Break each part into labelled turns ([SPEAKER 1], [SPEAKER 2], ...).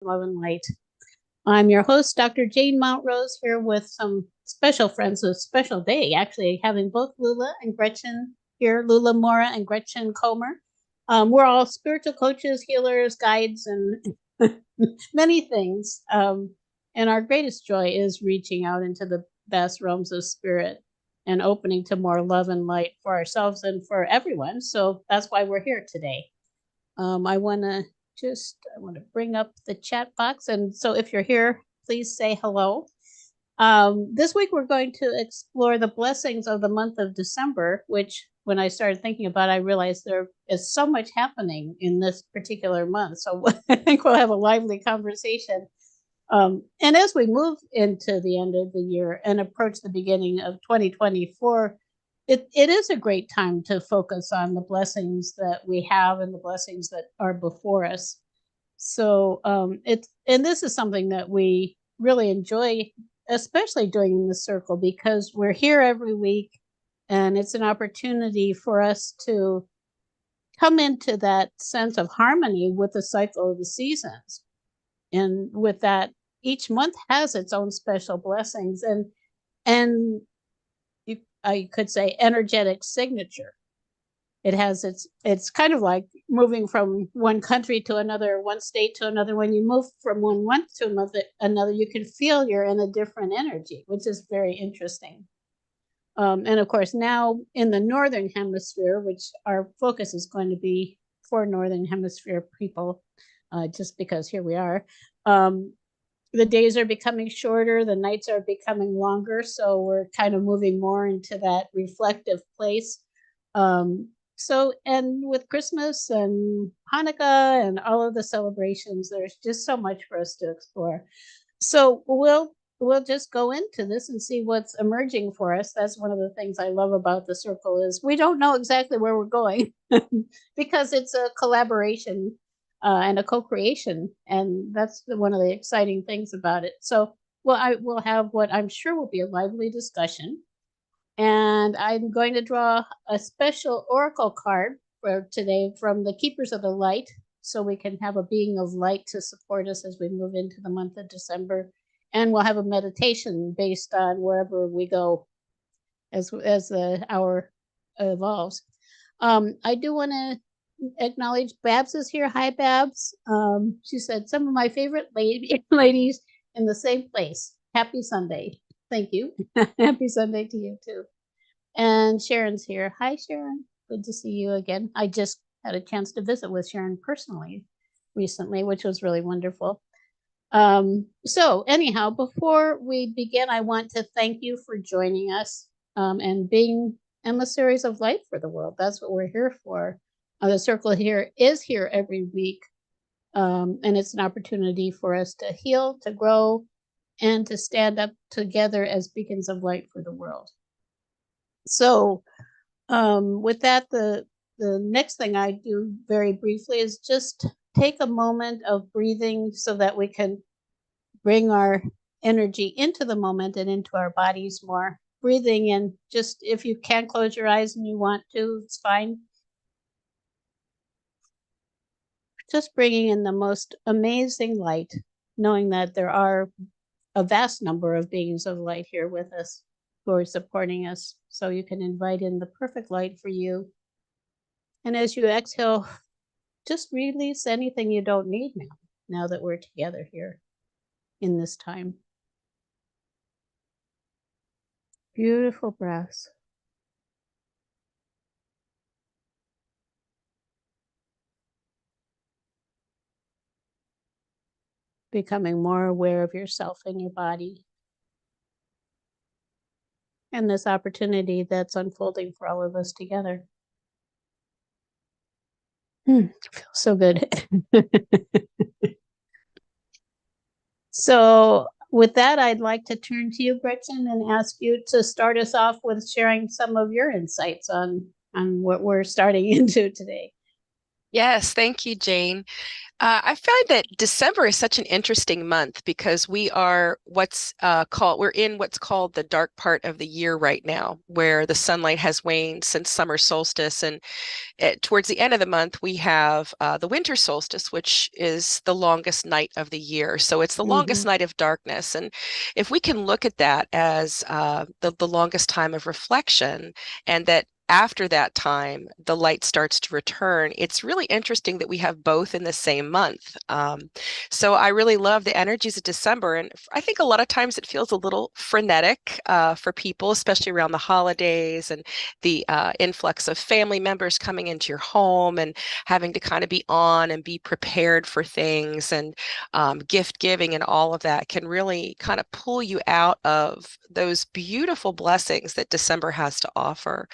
[SPEAKER 1] Love and Light. I'm your host, Dr. Jane Mountrose, here with some special friends, a special day, actually, having both Loola and Gretchen here, Loola Mora and Gretchen Comer. We're all spiritual coaches, healers, guides, and many things. And our greatest joy is reaching out into the vast realms of spirit and opening to more love and light for ourselves and for everyone. So that's why we're here today. I want to bring up the chat box. And so if you're here, please say hello. This week, we're going to explore the blessings of the month of December, which when I started thinking about it, I realized there is so much happening in this particular month. So I think we'll have a lively conversation. And as we move into the end of the year and approach the beginning of 2024, it is a great time to focus on the blessings that we have and the blessings that are before us. So and this is something that we really enjoy, especially doing the circle, because we're here every week and it's an opportunity for us to come into that sense of harmony with the cycle of the seasons. And with that, each month has its own special blessings and you could say energetic signature. It has it's kind of like moving from one country to another, one state to another. When you move from one month to another, you can feel you're in a different energy, which is very interesting. And of course, now in the Northern Hemisphere, which our focus is going to be for Northern Hemisphere people, just because here we are, the days are becoming shorter, the nights are becoming longer. So we're kind of moving more into that reflective place. So, and with Christmas and Hanukkah and all of the celebrations, there's just so much for us to explore. So we'll just go into this and see what's emerging for us. That's one of the things I love about the circle is we don't know exactly where we're going because it's a collaboration and a co-creation, and that's one of the exciting things about it. So, I will have what I'm sure will be a lively discussion. And I'm going to draw a special oracle card for today from the Keepers of the Light, so we can have a being of light to support us as we move into the month of December. And we'll have a meditation based on wherever we go as the hour evolves. I do want to acknowledge Babs is here. Hi, Babs. She said, some of my favorite ladies in the same place. Happy Sunday. Thank you. Happy Sunday to you too. And Sharon's here. Hi, Sharon. Good to see you again. I just had a chance to visit with Sharon personally recently, which was really wonderful. So anyhow, before we begin, I want to thank you for joining us and being emissaries of light for the world. That's what we're here for. The circle here is here every week. And it's an opportunity for us to heal, to grow, and to stand up together as beacons of light for the world. So with that, the next thing I do very briefly is just take a moment of breathing so that we can bring our energy into the moment and into our bodies more. Breathing in, just if you can't close your eyes and you want to, it's fine. Just bringing in the most amazing light, knowing that there are a vast number of beings of light here with us who are supporting us. So you can invite in the perfect light for you. And as you exhale, just release anything you don't need now that we're together here in this time. Beautiful breaths. Becoming more aware of yourself and your body. And this opportunity that's unfolding for all of us together. Feels so good. So with that, I'd like to turn to you, Gretchen, and ask you to start us off with sharing some of your insights on what we're starting into today.
[SPEAKER 2] Yes, thank you, Jane. I find that December is such an interesting month because we're in what's called the dark part of the year right now, where the sunlight has waned since summer solstice, and towards the end of the month, we have the winter solstice, which is the longest night of the year. So it's the longest
[SPEAKER 1] Hmm.
[SPEAKER 2] night of darkness. And if we can look at that as the longest time of reflection, and that after that time, the light starts to return, it's really interesting that we have both in the same month. So I really love the energies of December. And I think a lot of times it feels a little frenetic for people, especially around the holidays and the influx of family members coming into your home and having to kind of be on and be prepared for things and gift giving and all of that can really kind of pull you out of those beautiful blessings that December has to offer.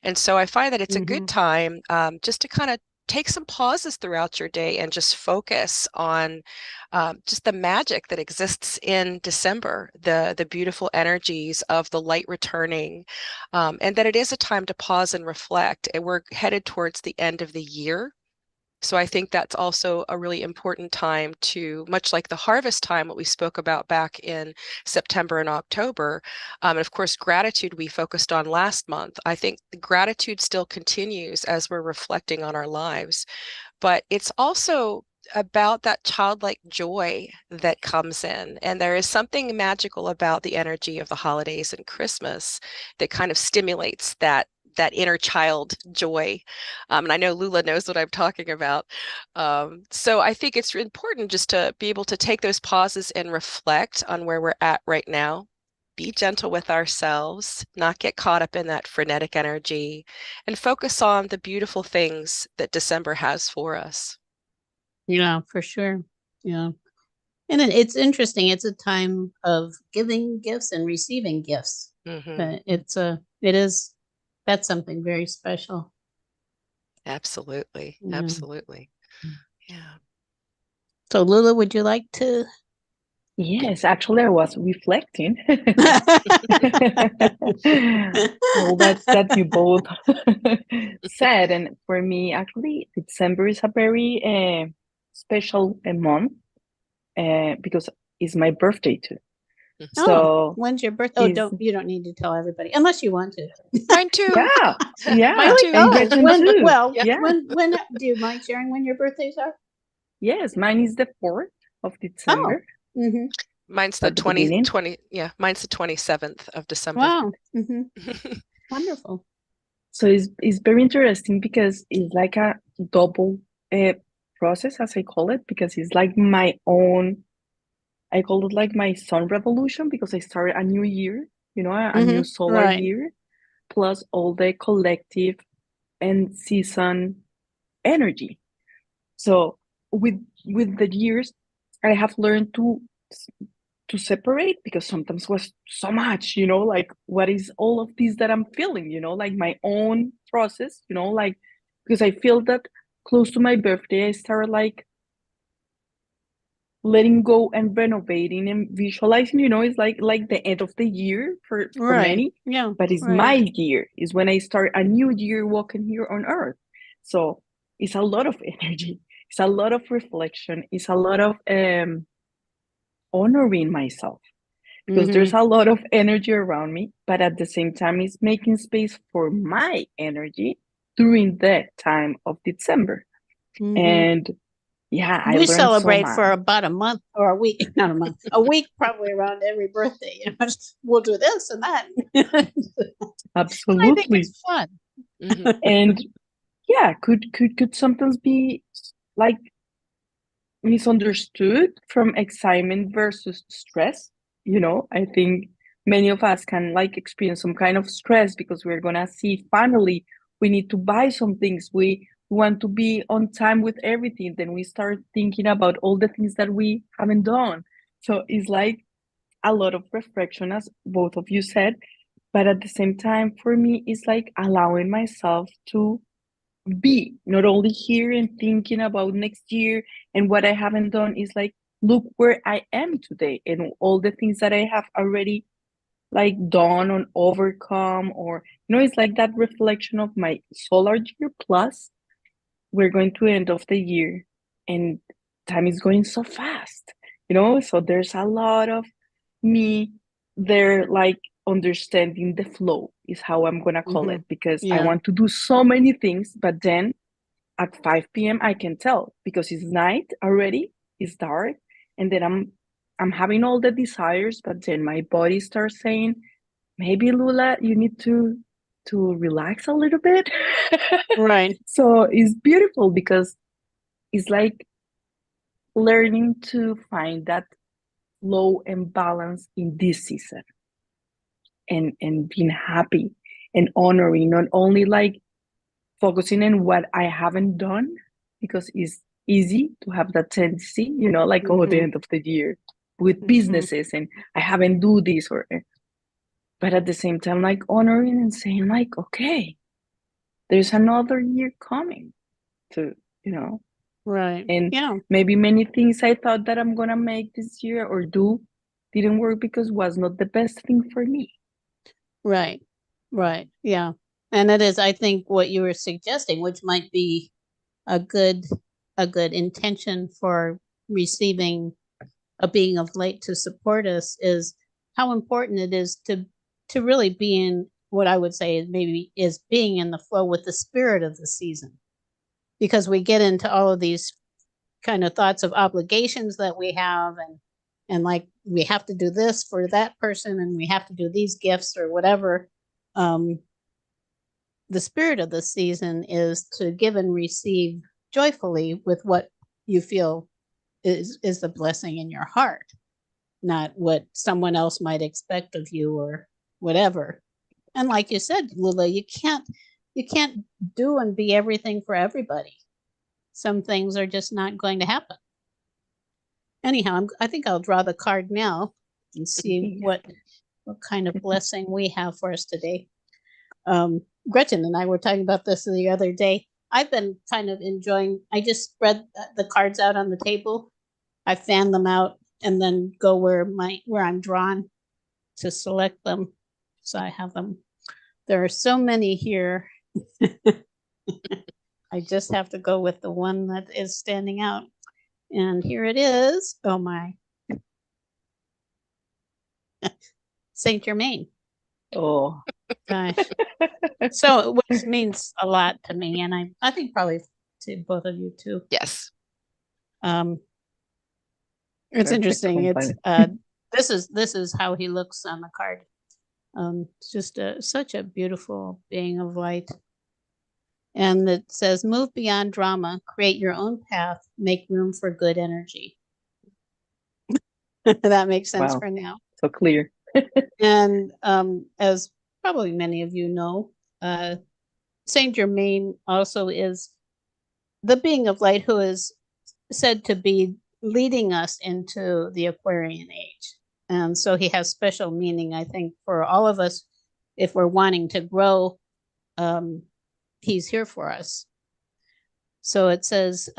[SPEAKER 2] And so I find that it's a good
[SPEAKER 1] Hmm.
[SPEAKER 2] time just to kind of take some pauses throughout your day and just focus on just the magic that exists in December, the beautiful energies of the light returning, and that it is a time to pause and reflect. And we're headed towards the end of the year. So I think that's also a really important time to, much like the harvest time, what we spoke about back in September and October. And of course, gratitude we focused on last month. I think the gratitude still continues as we're reflecting on our lives, but it's also about that childlike joy that comes in. And there is something magical about the energy of the holidays and Christmas that kind of stimulates that inner child joy. And I know Lula knows what I'm talking about. So I think it's important just to be able to take those pauses and reflect on where we're at right now. Be gentle with ourselves, not get caught up in that frenetic energy, and focus on the beautiful things that December has for us.
[SPEAKER 1] Yeah, for sure. Yeah. And it's interesting. It's a time of giving gifts and receiving gifts.
[SPEAKER 2] Hmm.
[SPEAKER 1] It is, that's something very special.
[SPEAKER 2] Absolutely.
[SPEAKER 1] Yeah.
[SPEAKER 2] Absolutely. Yeah.
[SPEAKER 1] So, Lula, would you like to?
[SPEAKER 3] Yes, actually, I was reflecting all that you both said, and for me, actually, December is a very special month because it's my birthday too.
[SPEAKER 1] Oh,
[SPEAKER 3] So
[SPEAKER 1] when's your birthday? Oh,
[SPEAKER 3] is
[SPEAKER 1] you don't need to tell everybody unless you want to.
[SPEAKER 2] Mine too.
[SPEAKER 3] yeah,
[SPEAKER 2] Mine
[SPEAKER 3] yeah,
[SPEAKER 1] Really?
[SPEAKER 2] too.
[SPEAKER 3] and
[SPEAKER 1] Oh,
[SPEAKER 3] Gretchen
[SPEAKER 1] when?
[SPEAKER 3] too.
[SPEAKER 1] Well,
[SPEAKER 2] Yeah.
[SPEAKER 3] Yeah,
[SPEAKER 1] when do you mind sharing when your birthdays are?
[SPEAKER 3] yes, mine is the 4th of
[SPEAKER 1] Oh,
[SPEAKER 3] December
[SPEAKER 1] mm-hmm.
[SPEAKER 2] Mine's the
[SPEAKER 3] at the beginning.
[SPEAKER 2] yeah, mine's the 27th of December.
[SPEAKER 1] Wow, mm-hmm. Wonderful.
[SPEAKER 3] So it's very interesting because it's like a double uh, process, as I call it, because it's like my own. I call it like my sun revolution because I started a new year, a new
[SPEAKER 1] Mm-hmm.
[SPEAKER 3] solar
[SPEAKER 1] Right.
[SPEAKER 3] year, plus all the collective and season energy. So with with the years, I have learned to separate because sometimes was so much, like what is all of this that I'm feeling, like my own process, like because I feel that close to my birthday, I started like letting go and renovating and visualizing, it's like the end of the year for
[SPEAKER 1] Right.
[SPEAKER 3] many,
[SPEAKER 1] Yeah.
[SPEAKER 3] but it's
[SPEAKER 1] Right.
[SPEAKER 3] my year, is when I start a new year walking here on earth. So it's a lot of energy, it's a lot of reflection, it's a lot of honoring myself because
[SPEAKER 1] Mm-hmm.
[SPEAKER 3] there's a lot of energy around me, but at the same time, it's making space for my energy during that time of December.
[SPEAKER 1] Mm-hmm.
[SPEAKER 3] And yeah, I
[SPEAKER 1] We
[SPEAKER 3] learned so
[SPEAKER 1] celebrate
[SPEAKER 3] much.
[SPEAKER 1] for about a month or a week, not a month, a week probably around every birthday. We'll do this and that. I think
[SPEAKER 3] Absolutely.
[SPEAKER 1] it's fun.
[SPEAKER 2] Hmm.
[SPEAKER 3] And yeah, could sometimes be like misunderstood from excitement versus stress. I think many of us can like experience some kind of stress because we're gonna see finally we need to buy some things. We want to be on time with everything. Then we start thinking about all the things that we haven't done. So it's like a lot of reflection, as both of you said. But at the same time, for me, it's like allowing myself to be not only here and thinking about next year and what I haven't done is like look where I am today and all the things that I have already like done or overcome, or it's like that reflection of my solar year plus we're going to end of the year and time is going so fast, you know? So there's a lot of me there, like understanding the flow is how I'm gonna call it, because I
[SPEAKER 1] Yeah.
[SPEAKER 3] want to do so many things, but then at 5 p.m. I can tell because it's night already, it's dark, and then I'm having all the desires, but then my body starts saying, maybe Lula, you need to relax a little bit.
[SPEAKER 1] Right.
[SPEAKER 3] So it's beautiful because it's like learning to find that flow and balance in this season, and being happy and honoring, not only like focusing on what I haven't done, because it's easy to have that tendency, you know, like, oh, the end of the year with businesses and I haven't do this, or but at the same time, like honoring and saying like, okay, there's another year coming to, you know,
[SPEAKER 1] Right.
[SPEAKER 3] and
[SPEAKER 1] Yeah.
[SPEAKER 3] maybe many things I thought that I'm gonna make this year or do didn't work because was not the best thing for me.
[SPEAKER 1] Right. Right. Yeah. And it is, I think, what you were suggesting, which might be a good intention for receiving a being of light to support us, is how important it is to really be in what I would say is maybe is being in the flow with the spirit of the season. Because we get into all of these kind of thoughts of obligations that we have, and like we have to do this for that person and we have to do these gifts or whatever. The spirit of the season is to give and receive joyfully with what you feel is the blessing in your heart, not what someone else might expect of you or whatever. And like you said, Lula, you can't do and be everything for everybody. Some things are just not going to happen. Anyhow, I think I'll draw the card now and see what kind of blessing we have for us today. Gretchen and I were talking about this the other day. I've been kind of enjoying, I just spread the cards out on the table. I fan them out and then go where I'm drawn to select them. So I have them. There are so many here. I just have to go with the one that is standing out. And here it is. Oh my. Saint Germain.
[SPEAKER 3] Oh,
[SPEAKER 1] Gosh. So which means a lot to me, and I think probably to both of you too.
[SPEAKER 2] Yes.
[SPEAKER 1] It's
[SPEAKER 3] perfect
[SPEAKER 1] interesting.
[SPEAKER 3] company.
[SPEAKER 1] It's this is how he looks on the card. It's just such a beautiful being of light. And it says, move beyond drama, create your own path, make room for good energy. That makes sense
[SPEAKER 3] Wow,
[SPEAKER 1] for now.
[SPEAKER 3] so clear.
[SPEAKER 1] And as probably many of you know, Saint Germain also is the being of light who is said to be leading us into the Aquarian age. And so he has special meaning, I think, for all of us. If we're wanting to grow, he's here for us. So it says,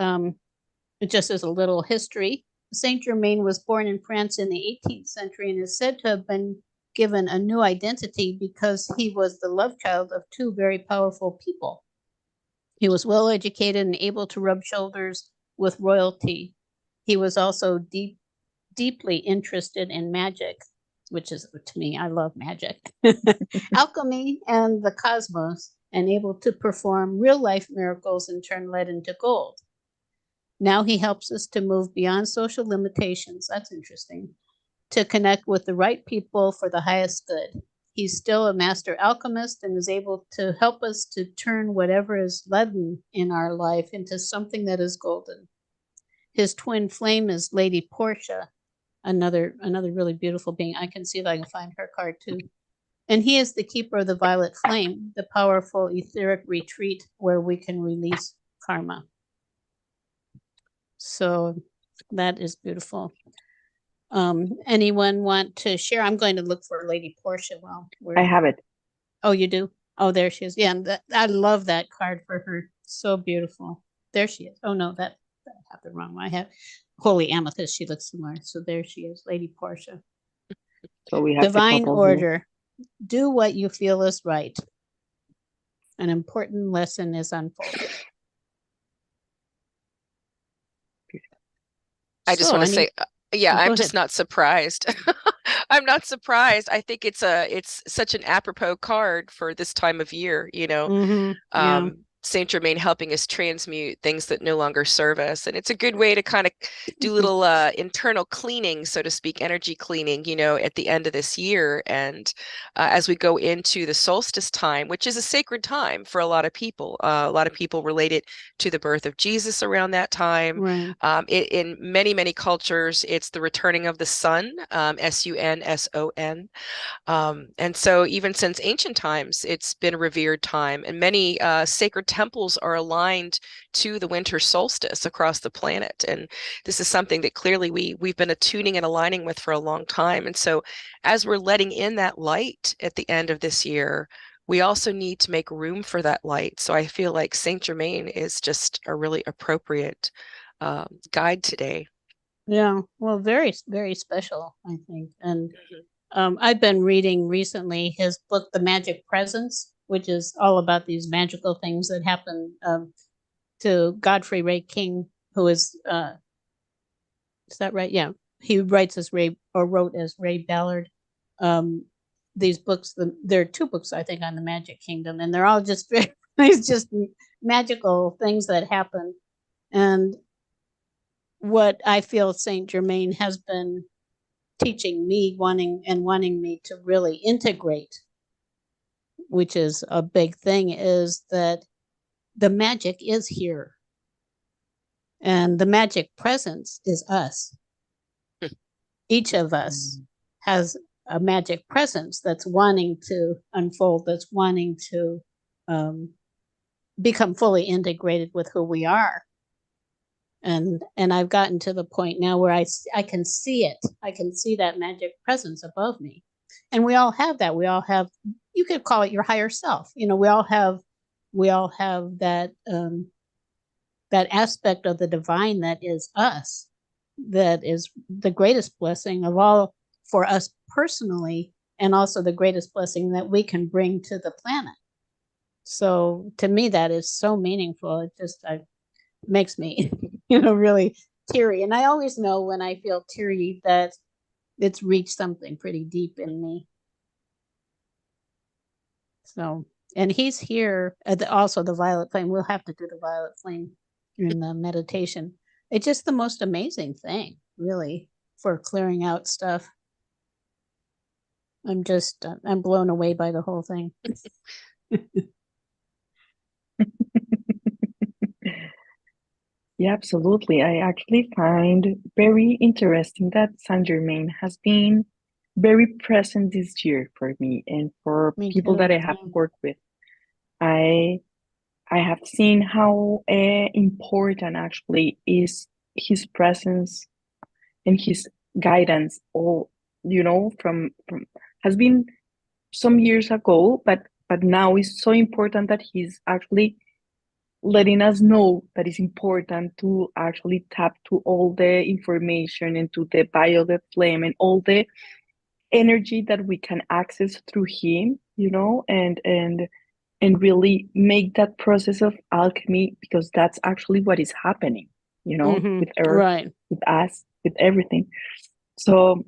[SPEAKER 1] just as a little history, Saint Germain was born in France in the 18th century and is said to have been given a new identity because he was the love child of two very powerful people. He was well educated and able to rub shoulders with royalty. He was also deeply interested in magic, which is, to me, I love magic, alchemy, and the cosmos, and able to perform real life miracles and turn lead into gold. Now he helps us to move beyond social limitations. That's interesting. To connect with the right people for the highest good. He's still a master alchemist and is able to help us to turn whatever is leaden in our life into something that is golden. His twin flame is Lady Portia, another really beautiful being. I can see if I can find her card too. And he is the keeper of the violet flame, the powerful etheric retreat where we can release karma. So that is beautiful. Anyone want to share? I'm going to look for Lady Portia while we're.
[SPEAKER 3] I have it.
[SPEAKER 1] Oh, you do? Oh, there she is. Yeah, and I love that card for her. So beautiful. There she is. Oh no, that I have the wrong one. I have Holy Amethyst. She looks similar. So there she is, Lady Portia.
[SPEAKER 3] So we have
[SPEAKER 1] Divine
[SPEAKER 3] the
[SPEAKER 1] order. Do what you feel is right. An important lesson is unfolded.
[SPEAKER 2] I just
[SPEAKER 1] So,
[SPEAKER 2] want to say, yeah,
[SPEAKER 1] go
[SPEAKER 2] I'm
[SPEAKER 1] ahead.
[SPEAKER 2] just not surprised. I'm not surprised. I think it's such an apropos card for this time of year, you know.
[SPEAKER 1] Yeah.
[SPEAKER 2] Saint Germain helping us transmute things that no longer serve us. And it's a good way to kind of do little internal cleaning, so to speak, energy cleaning, you know, at the end of this year. And as we go into the solstice time, which is a sacred time for a lot of people, relate it to the birth of Jesus around that time.
[SPEAKER 1] Right.
[SPEAKER 2] In many, many cultures, it's the returning of the sun, Sunson. And so even since ancient times, it's been a revered time, and many sacred temples are aligned to the winter solstice across the planet. And this is something that clearly we've been attuning and aligning with for a long time. And so as we're letting in that light at the end of this year, we also need to make room for that light. So I feel like Saint Germain is just a really appropriate guide today.
[SPEAKER 1] Yeah. Well, very, very special, I think. And I've been reading recently his book, The Magic Presence, which is all about these magical things that happen to Godfrey Ray King, who is that right? Yeah. He writes as Ray, or wrote as Ray Ballard. Um, these books, there are two books, I think, on the Magic Kingdom, and they're all just it's just magical things that happen. And what I feel Saint Germain has been teaching me, wanting me to really integrate, which is a big thing, is that the magic is here, and the magic presence is us. Each of us has a magic presence that's wanting to unfold, that's wanting to become fully integrated with who we are. And I've gotten to the point now where I can see it. I can see that magic presence above me. And we all have that. We all have, you could call it your higher self. You know, we all have that that aspect of the divine that is us, that is the greatest blessing of all for us personally, and also the greatest blessing that we can bring to the planet. So to me, that is so meaningful. It just makes me, really teary. And I always know when I feel teary that it's reached something pretty deep in me. So, and he's here. Also, the violet flame. We'll have to do the violet flame in the meditation. It's just the most amazing thing, really, for clearing out stuff. I'm blown away by the whole thing.
[SPEAKER 3] Yeah, absolutely. I actually find very interesting that Saint Germain has been very present this year for me and for
[SPEAKER 1] Me
[SPEAKER 3] people that
[SPEAKER 1] too.
[SPEAKER 3] I have worked with. I I have seen how important actually is his presence and his guidance. All from has been some years ago, but now it's so important that he's actually letting us know that it's important to actually tap to all the information and to the violet flame and all the energy that we can access through him, and really make that process of alchemy, because that's actually what is happening, with earth,
[SPEAKER 1] Right.
[SPEAKER 3] with us, with everything. So,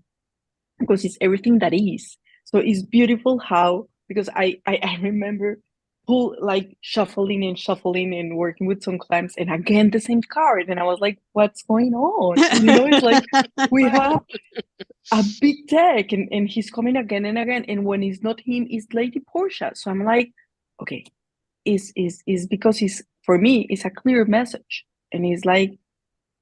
[SPEAKER 3] because it's everything that is. So it's beautiful how, because I remember like shuffling and working with some clients, and again the same card, and I was like, what's going on? And it's like we have a big deck, and he's coming again and again, and when it's not him, it's Lady Portia. So I'm like, okay, is because he's, for me, it's a clear message, and it's like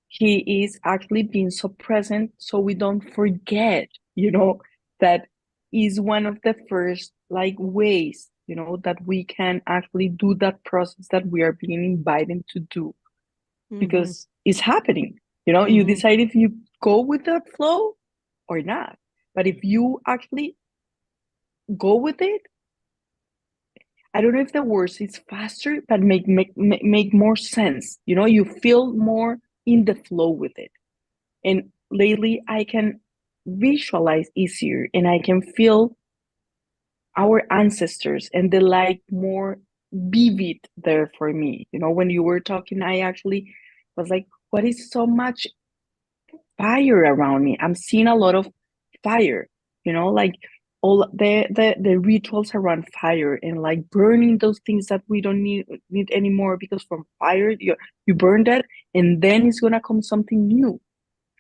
[SPEAKER 3] he is actually being so present, so we don't forget, that is one of the first like ways, that we can actually do that process that we are being invited to do, because it's happening. You decide if you go with that flow or not. But if you actually go with it, I don't know if the words is faster, but make more sense. You feel more in the flow with it. And lately, I can visualize easier, and I can feel our ancestors and the light more vivid there for me. When you were talking, I actually was like, what is so much fire around me. I'm seeing a lot of fire, like all the rituals around fire, and like burning those things that we don't need anymore, because from fire you burn that, and then it's gonna come something new.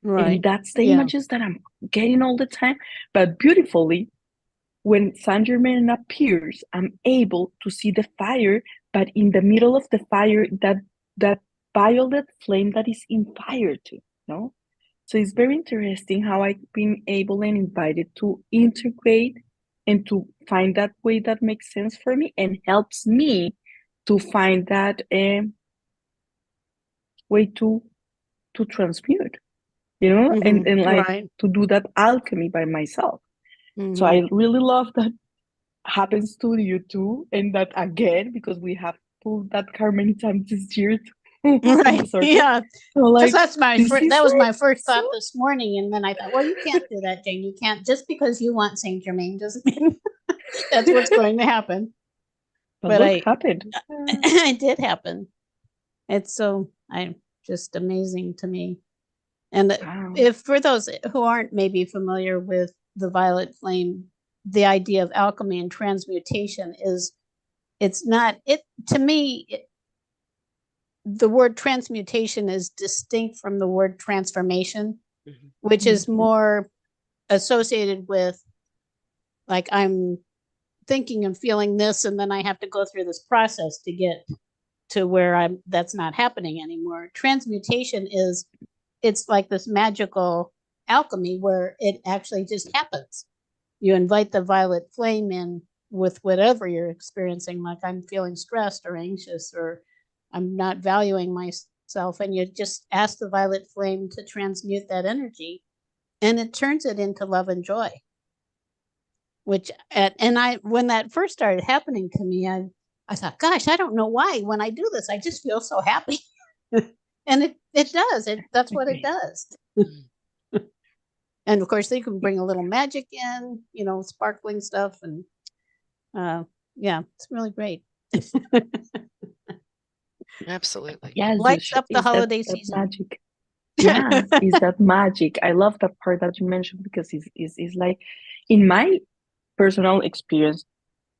[SPEAKER 1] Right.
[SPEAKER 3] And that's the
[SPEAKER 1] Yeah.
[SPEAKER 3] images that I'm getting all the time. But beautifully, when Saint Germain appears, I'm able to see the fire, but in the middle of the fire, that violet flame that is in fire too, no? So it's very interesting how I've been able and invited to integrate and to find that way that makes sense for me and helps me to find that way to transmute, and like
[SPEAKER 1] Right.
[SPEAKER 3] to do that alchemy by myself. So
[SPEAKER 1] Mhm.
[SPEAKER 3] I really love that happens to you too, and that again, because we have pulled that card many times this year too, in
[SPEAKER 1] Right.
[SPEAKER 3] the circle.
[SPEAKER 1] Yeah.
[SPEAKER 3] So
[SPEAKER 1] Because
[SPEAKER 3] like
[SPEAKER 1] that's my
[SPEAKER 3] this is
[SPEAKER 1] that was
[SPEAKER 3] like
[SPEAKER 1] my first thought
[SPEAKER 3] so
[SPEAKER 1] this morning, and then I thought, well, you can't do that, Jane. You can't, just because you want Saint Germain doesn't mean that's what's going to happen.
[SPEAKER 3] but
[SPEAKER 1] But
[SPEAKER 3] look, happened.
[SPEAKER 1] it did happen. It's just amazing to me. And
[SPEAKER 3] Wow.
[SPEAKER 1] if for those who aren't maybe familiar with the violet flame, the idea of alchemy and transmutation is, it's not it to me. The word transmutation is distinct from the word transformation, which is
[SPEAKER 3] Mhm.
[SPEAKER 1] more associated with, like, I'm thinking and feeling this, and then I have to go through this process to get to where that's not happening anymore. Transmutation is, it's like this magical alchemy where it actually just happens. You invite the violet flame in with whatever you're experiencing, like I'm feeling stressed or anxious, or I'm not valuing myself, and you just ask the violet flame to transmute that energy, and it turns it into love and joy. And I, when that first started happening to me, I thought, gosh, I don't know why. When I do this, I just feel so happy. And it does. That's what it does. And of course, they can bring a little magic in, sparkling stuff, and yeah, it's really great.
[SPEAKER 2] Absolutely.
[SPEAKER 3] Yes,
[SPEAKER 1] Lights up the
[SPEAKER 3] is that
[SPEAKER 1] holiday season.
[SPEAKER 3] magic. Yes, is that magic. I love that part that you mentioned, because it's like, in my personal experience,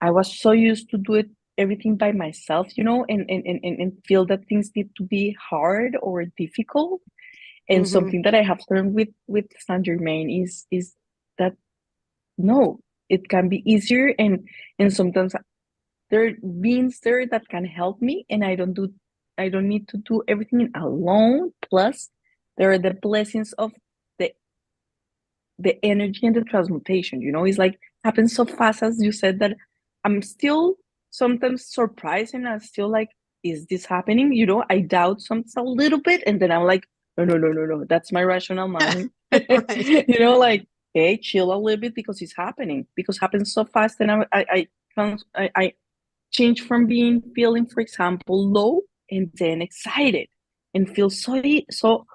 [SPEAKER 3] I was so used to do it everything by myself, and feel that things need to be hard or difficult. And something that I have learned with Saint Germain is that no, it can be easier, and sometimes there are beings there that can help me, and I don't need to do everything alone. Plus, there are the blessings of the the energy and the transmutation. It's like happens so fast, as you said, that I'm still sometimes surprised, and I'm still like, is this happening? I doubt something a little bit, and then I'm like, no, no, no, no, no, that's my rational mind.
[SPEAKER 1] Right.
[SPEAKER 3] Like, hey, chill a little bit, because it's happening, because it happens so fast, and I change from feeling, for example, low, and then excited, and feel so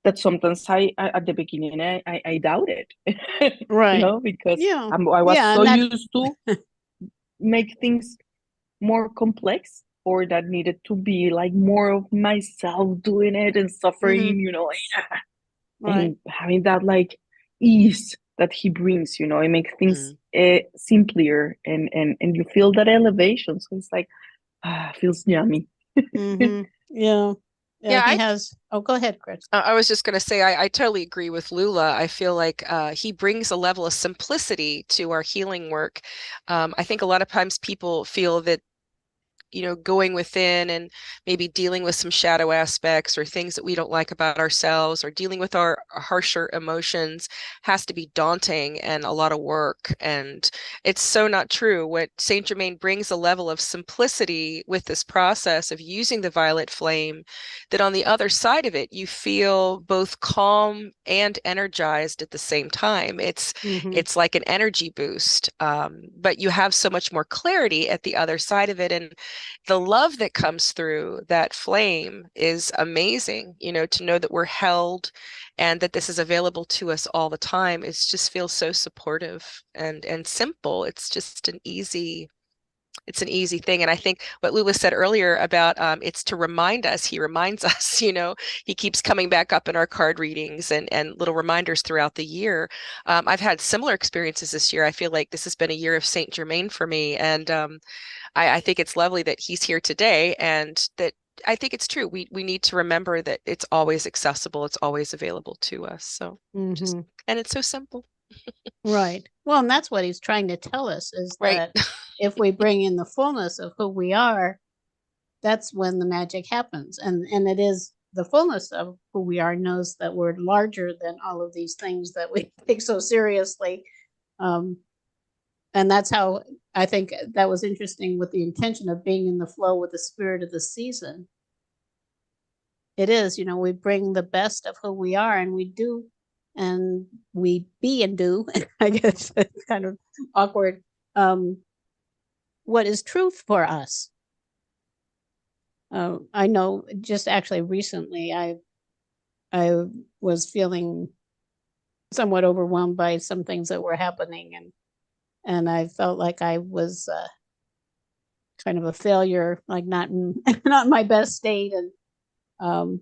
[SPEAKER 3] that sometimes I at the beginning I doubt it,
[SPEAKER 1] Right.
[SPEAKER 3] because
[SPEAKER 1] Yeah.
[SPEAKER 3] I was
[SPEAKER 1] Yeah.
[SPEAKER 3] so
[SPEAKER 1] And that's,
[SPEAKER 3] used to make things more complex, or that needed to be like more of myself doing it and suffering,
[SPEAKER 1] right.
[SPEAKER 3] and having that like ease that he brings, it makes things simpler, and you feel that elevation. So it's like, feels yummy.
[SPEAKER 1] Yeah. Yeah.
[SPEAKER 2] Yeah,
[SPEAKER 1] He has. Oh, go ahead, Chris.
[SPEAKER 2] I was just going to say, I totally agree with Lula. I feel like he brings a level of simplicity to our healing work. I think a lot of times people feel that going within and maybe dealing with some shadow aspects or things that we don't like about ourselves, or dealing with our harsher emotions, has to be daunting and a lot of work. And it's so not true. What Saint Germain brings a level of simplicity with this process of using the violet flame, that on the other side of it, you feel both calm and energized at the same time. It's like an energy boost, but you have so much more clarity at the other side of it. And the love that comes through that flame is amazing. To know that we're held and that this is available to us all the time, it just feels so supportive and simple. It's just an easy it's an easy thing. And I think what Lula said earlier about it's to remind us, he reminds us, he keeps coming back up in our card readings and little reminders throughout the year. I've had similar experiences this year. I feel like this has been a year of Saint Germain for me. And I think it's lovely that he's here today, and that I think it's true. We need to remember that it's always accessible. It's always available to us. So and it's so simple.
[SPEAKER 1] Right. Well, and that's what he's trying to tell us, is
[SPEAKER 2] Right.
[SPEAKER 1] that if we bring in the fullness of who we are, that's when the magic happens. And it is the fullness of who we are knows that we're larger than all of these things that we take so seriously. And that's how I think that was interesting, with the intention of being in the flow with the spirit of the season. It is, we bring the best of who we are, and we do, and we be and do, I guess it's kind of awkward, what is truth for us. I know, just actually recently, I was feeling somewhat overwhelmed by some things that were happening, and I felt like I was kind of a failure, like not in my best state, and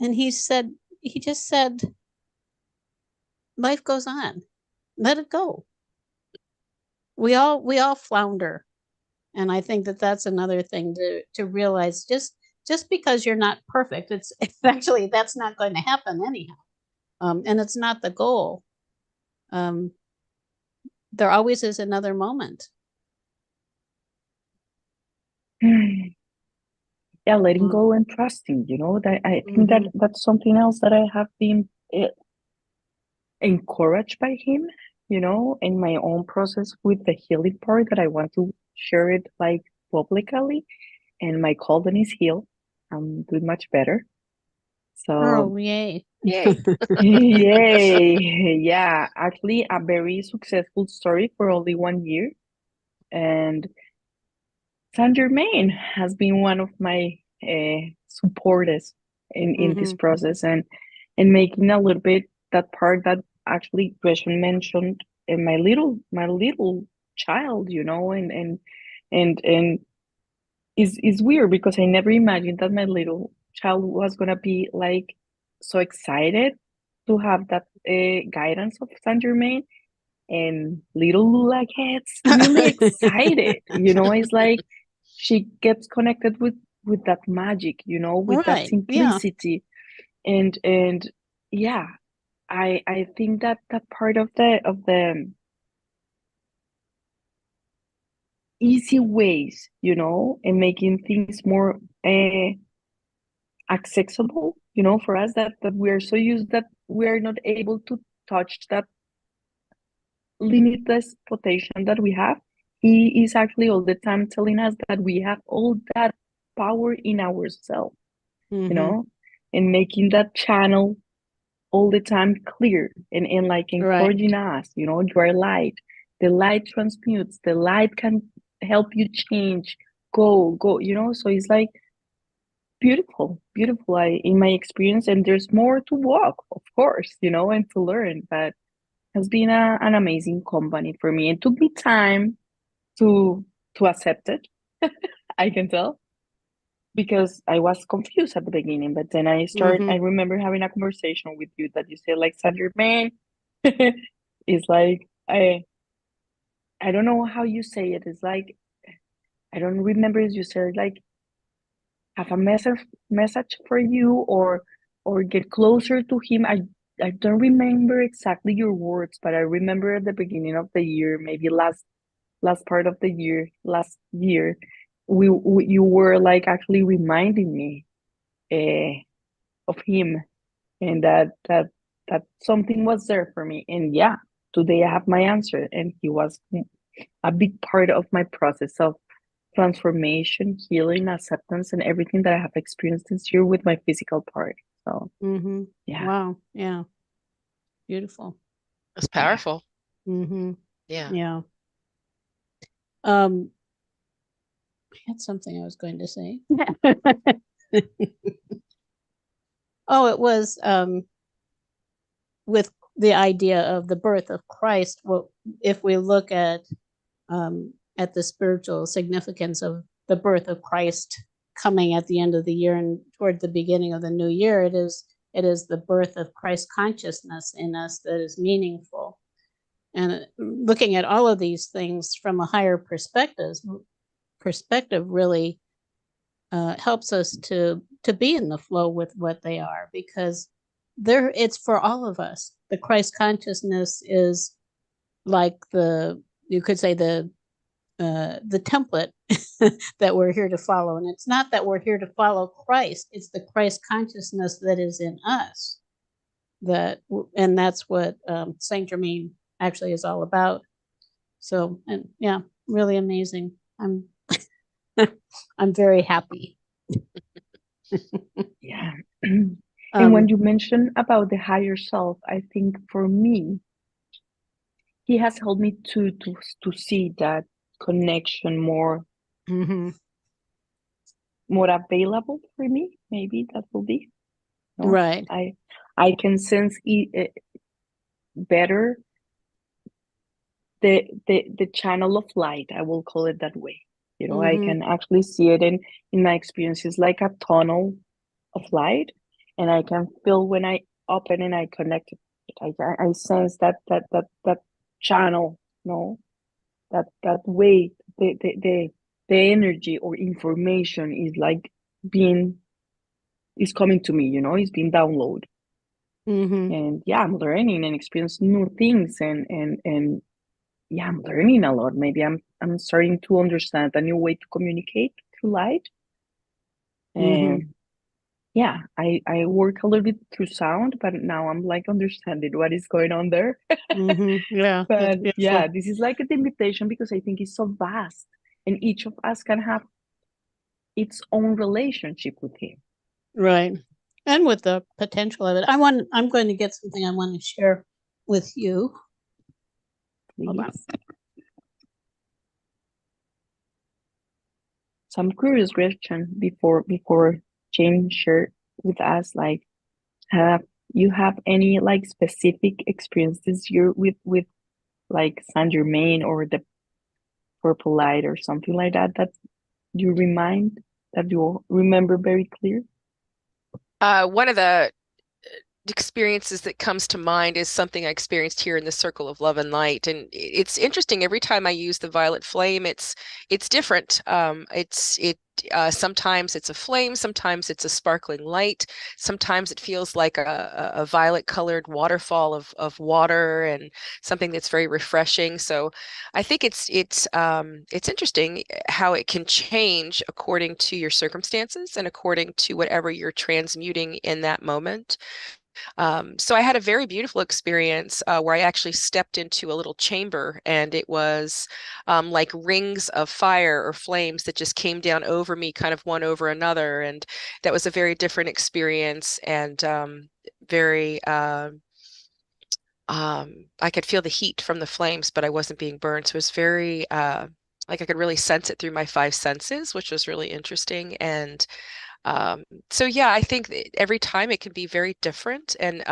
[SPEAKER 1] he just said, life goes on, let it go. We all flounder, and I think that that's another thing to realize. Just because you're not perfect, it's actually, that's not going to happen anyhow, and it's not the goal. There always is another moment.
[SPEAKER 3] Yeah, letting go and trusting, that I think that that's something else that I have been encouraged by him, in my own process with the healing part, that I want to share it like publicly. And my colon is healed. I'm doing much better. So
[SPEAKER 1] yay.
[SPEAKER 2] Yay.
[SPEAKER 3] yay. Yeah, actually a very successful story for only 1 year. And Saint Germain has been one of my supporters in this process, and making a little bit that part that actually Gretchen mentioned, in my little child, and is weird, because I never imagined that my little child was gonna be like so excited to have that guidance of Saint Germain. And little Lula gets really excited. It's like she gets connected with that magic, with that
[SPEAKER 1] Right. Yeah.
[SPEAKER 3] simplicity. And yeah, I think that part of the easy ways, and making things more accessible, for us, that we are so used that we are not able to touch that limitless potential that we have. He is actually all the time telling us that we have all that power in ourselves, and making that channel all the time clear, and like encouraging us, you are light. The light transmutes, the light can help you change, go, so it's like beautiful, in my experience. And there's more to walk, of course, and to learn, but has been an amazing company for me. It took me time to accept it. I can tell, because I was confused at the beginning, but then I remember having a conversation with you that you said, like, Saint Germain is like, I don't know how you say it. It's like, I don't remember if you said like, have a message for you, or get closer to him. I don't remember exactly your words, but I remember at the beginning of the year, maybe last part of the year, last year, you were like actually reminding me of him, and that something was there for me. And yeah, today I have my answer, and he was a big part of my process of transformation, healing, acceptance, and everything that I have experienced this year with my physical part. So yeah.
[SPEAKER 1] Wow. Yeah. Beautiful.
[SPEAKER 2] It's powerful.
[SPEAKER 1] Yeah.
[SPEAKER 2] Yeah.
[SPEAKER 1] I had something I was going to say. Oh, it was with the idea of the birth of Christ. Well, if we look at at the spiritual significance of the birth of Christ coming at the end of the year and toward the beginning of the new year. It is the birth of Christ consciousness in us that is meaningful. And looking at all of these things from a higher perspective really helps us to be in the flow with what they are, because it's for all of us. The Christ consciousness is like you could say the template that we're here to follow. And it's not that we're here to follow Christ, it's the Christ consciousness that is in us. And that's what Saint Germain actually is all about. So, and yeah, really amazing. I'm I'm very happy.
[SPEAKER 3] Yeah. And when you mention about the higher self, I think for me, he has helped me to see that connection more more available for me. Maybe that will be, no?
[SPEAKER 1] Right.
[SPEAKER 3] I can sense it better the channel of light. I will call it that way. You know, I can actually see it in my experiences like a tunnel of light, and I can feel when I open and I connect it. I sense that channel, no, that way the energy or information is like is coming to me, you know, it's being downloaded. And yeah, I'm learning and experiencing new things, and yeah, I'm learning a lot. Maybe I'm starting to understand a new way to communicate through light. And yeah, I work a little bit through sound, but now I'm like understanding what is going on there.
[SPEAKER 1] Yeah.
[SPEAKER 3] But yeah, this is like an invitation, because I think it's so vast, and each of us can have its own relationship with him.
[SPEAKER 1] Right. And with the potential of it. I'm going to get something I want to share with you.
[SPEAKER 3] Please. So I'm curious, Gretchen, before Jane shared with us, like, have you have any like specific experience this year with like Saint Germain or the purple light or something like that you remember very clear?
[SPEAKER 2] One of the experiences that comes to mind is something I experienced here in the Circle of Love and Light, and it's interesting. Every time I use the violet flame, it's different. Sometimes it's a flame, sometimes it's a sparkling light, sometimes it feels like a violet colored waterfall of water, and something that's very refreshing. So I think it's interesting how it can change according to your circumstances and according to whatever you're transmuting in that moment. So I had a very beautiful experience where I actually stepped into a little chamber, and it was like rings of fire or flames that just came down over me, kind of one over another. And that was a very different experience, and very, I could feel the heat from the flames, but I wasn't being burned. So it was very, like I could really sense it through my five senses, which was really interesting. And so yeah, I think that every time it can be very different, and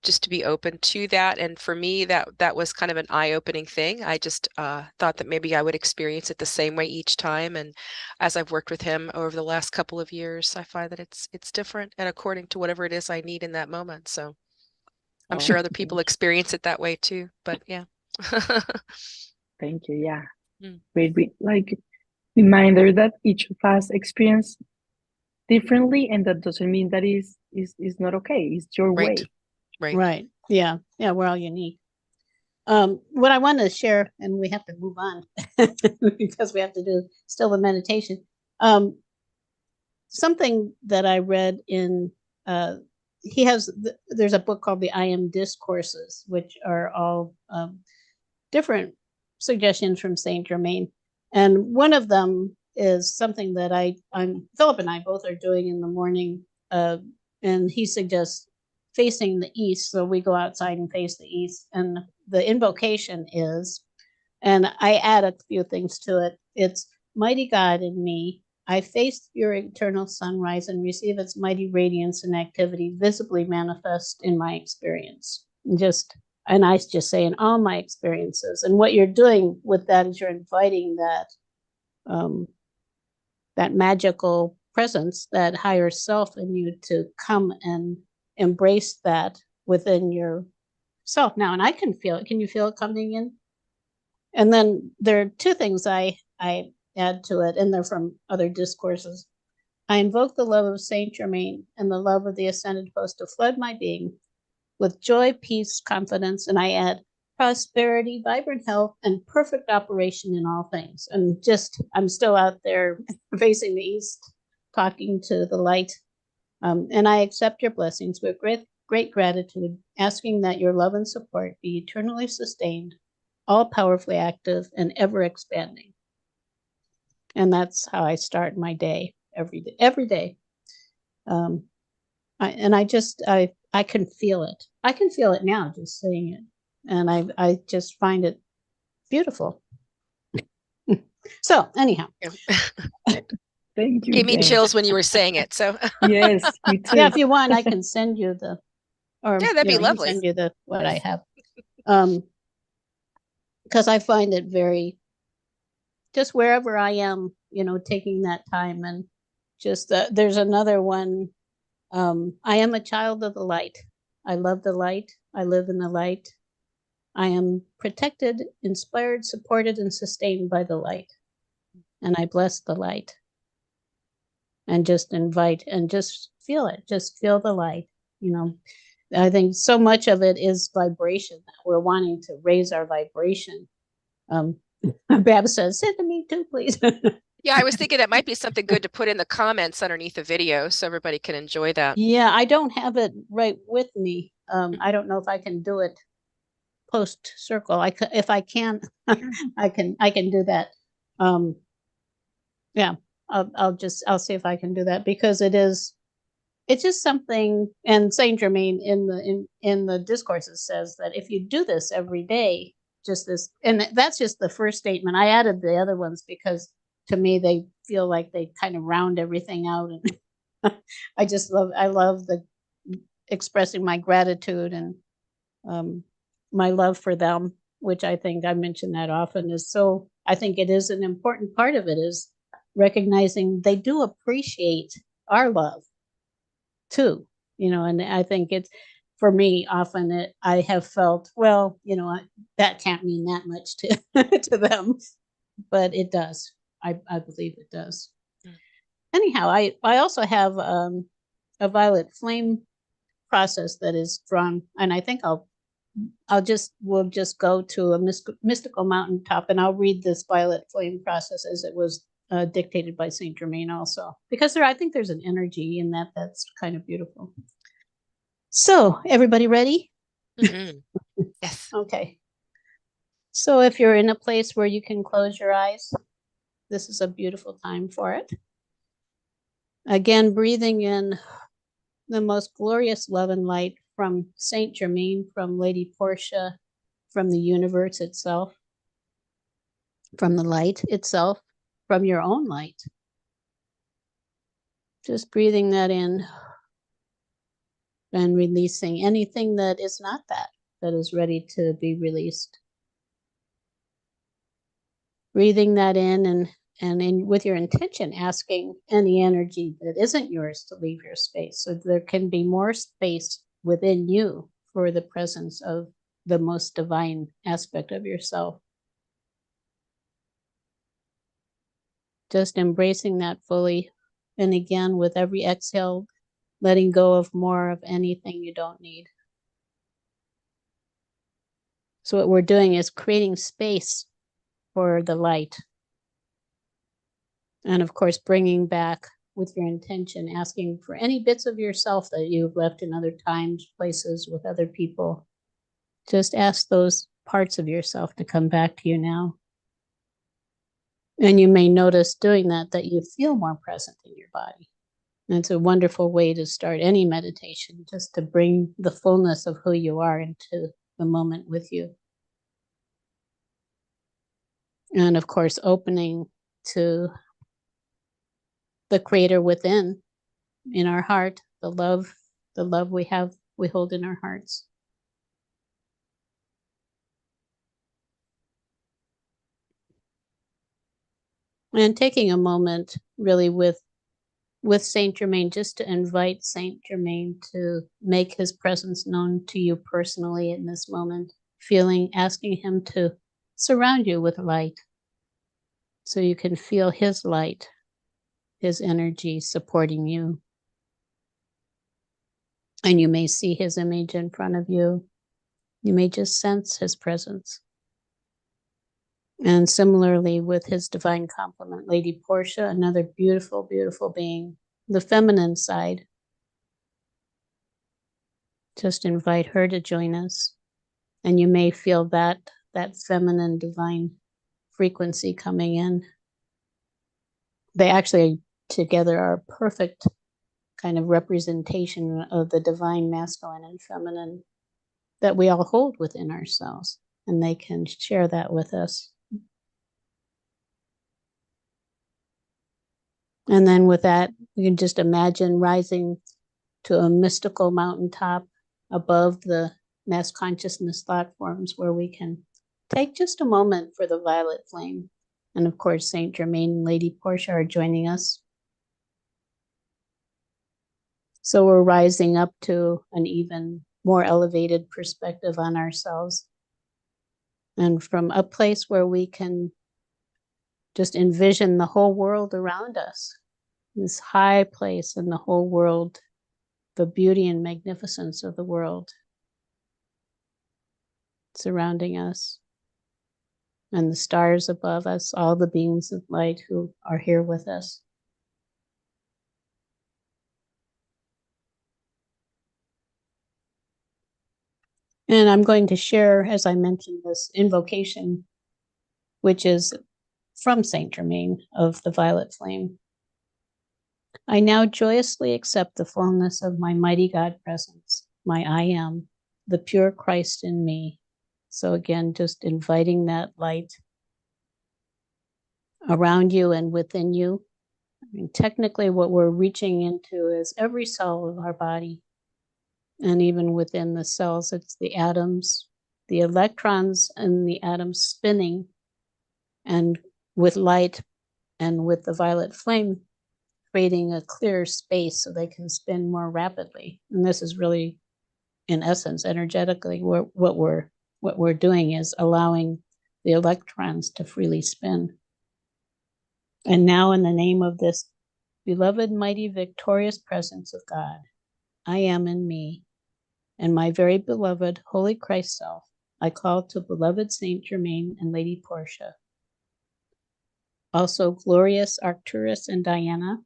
[SPEAKER 2] just to be open to that. And for me, that was kind of an eye-opening thing. I just thought that maybe I would experience it the same way each time. And as I've worked with him over the last couple of years, I find that it's different and according to whatever it is I need in that moment. So I'm sure other people experience it that way too. But yeah.
[SPEAKER 3] Thank you. Yeah. Great. Like reminder that each of us experience differently, and that doesn't mean that is not okay. It's your way.
[SPEAKER 1] Right. Yeah. We're all unique. What I want to share, and we have to move on because we have to do still the meditation. Something that I read in there's a book called the I Am Discourses, which are all different suggestions from Saint Germain, and one of them is something that Philip and I both are doing in the morning, and he suggests facing the east, so we go outside and face the east, and the invocation is, and I add a few things to it. It's mighty God in me, I face your eternal sunrise and receive its mighty radiance and activity visibly manifest in my experience. Just and I just say in all my experiences. And what you're doing with that is you're inviting that magical presence, that higher self in you, to come and embrace that within yourself now. And I can feel it. Can you feel it coming in? And then there are two things I add to it, and they're from other discourses. I invoke the love of Saint Germain and the love of the ascended host to flood my being with joy, peace, confidence, and I add prosperity, vibrant health, and perfect operation in all things. And just, I'm still out there facing the east, talking to the light. And I accept your blessings with great gratitude, asking that your love and support be eternally sustained, all powerfully active, and ever expanding. And that's how I start my day every day. Every day. I can feel it. I can feel it now just saying it. And I just find it beautiful. So anyhow.
[SPEAKER 3] Thank you.
[SPEAKER 2] Gave me
[SPEAKER 3] Jen.
[SPEAKER 2] chills when you were saying it. So
[SPEAKER 3] Yes, me too.
[SPEAKER 1] Yeah, if you want, I can send you the, or
[SPEAKER 2] yeah, that'd be
[SPEAKER 1] I can
[SPEAKER 2] lovely.
[SPEAKER 1] send you the what I have. Because I find it very, just wherever I am, taking that time. And just there's another one. I am a child of the light. I love the light. I live in the light. I am protected, inspired, supported, and sustained by the light. And I bless the light. And just invite and just feel it. Just feel the light. I think so much of it is vibration. We're wanting to raise our vibration. Bab says, send to me too, please.
[SPEAKER 2] Yeah, I was thinking that might be something good to put in the comments underneath the video so everybody can enjoy that.
[SPEAKER 1] Yeah, I don't have it right with me. I don't know if I can do it post circle. If I can, I can do that. Yeah, I'll see if I can do that, because it's just something. And Saint Germain in the discourses says that if you do this every day, just this, and that's just the first statement. I added the other ones because to me they feel like they kind of round everything out. And I love the expressing my gratitude and my love for them, which I think I mention that often, is so, I think it is an important part of it, is recognizing they do appreciate our love too, and I think it's, for me, often I have felt, well, that can't mean that much to to them, but it does. I believe it does. Anyhow, I also have a violet flame process that is drawn, and I think we'll just go to a mystical mountaintop, and I'll read this violet flame process as it was dictated by Saint Germain also, because I think there's an energy in that's kind of beautiful. So everybody ready?
[SPEAKER 2] Mm-hmm. Yes.
[SPEAKER 1] Okay. So if you're in a place where you can close your eyes, this is a beautiful time for it. Again, breathing in the most glorious love and light from Saint Germain, from Lady Portia, from the universe itself, from the light itself, from your own light. Just breathing that in and releasing anything that is not that is ready to be released. Breathing that in and with your intention, asking any energy that isn't yours to leave your space, so there can be more space within you for the presence of the most divine aspect of yourself. Just embracing that fully. And again, with every exhale, letting go of more of anything you don't need. So what we're doing is creating space for the light. And of course, bringing back with your intention, asking for any bits of yourself that you've left in other times, places, with other people. Just ask those parts of yourself to come back to you now. And you may notice doing that you feel more present in your body. And it's a wonderful way to start any meditation, just to bring the fullness of who you are into the moment with you. And of course, opening to the creator within, in our heart, the love we hold in our hearts. And taking a moment really with Saint Germain, just to invite Saint Germain to make his presence known to you personally in this moment, asking him to surround you with light so you can feel his light, his energy supporting you. And you may see his image in front of you. You may just sense his presence. And similarly with his divine complement, Lady Portia, another beautiful, beautiful being, the feminine side. Just invite her to join us. And you may feel that feminine divine frequency coming in. They actually together are a perfect kind of representation of the divine masculine and feminine that we all hold within ourselves. And they can share that with us. And then with that, you can just imagine rising to a mystical mountaintop above the mass consciousness thought forms where we can take just a moment for the violet flame. And of course, Saint Germain and Lady Portia are joining us. So we're rising up to an even more elevated perspective on ourselves. And from a place where we can just envision the whole world around us, this high place in the whole world, the beauty and magnificence of the world surrounding us, and the stars above us, all the beings of light who are here with us. And I'm going to share, as I mentioned, this invocation, which is from Saint Germain of the violet flame. I now joyously accept the fullness of my mighty God presence, my I am, the pure Christ in me. So again, just inviting that light around you and within you. I mean, technically what we're reaching into is every cell of our body. And even within the cells, it's the atoms, the electrons and the atoms spinning. And with light and with the violet flame, creating a clear space so they can spin more rapidly. And this is really, in essence, energetically, what we're doing is allowing the electrons to freely spin. And now, in the name of this beloved, mighty, victorious presence of God, I am in me, and my very beloved Holy Christ self, I call to beloved Saint Germain and Lady Portia. Also, glorious Arcturus and Diana,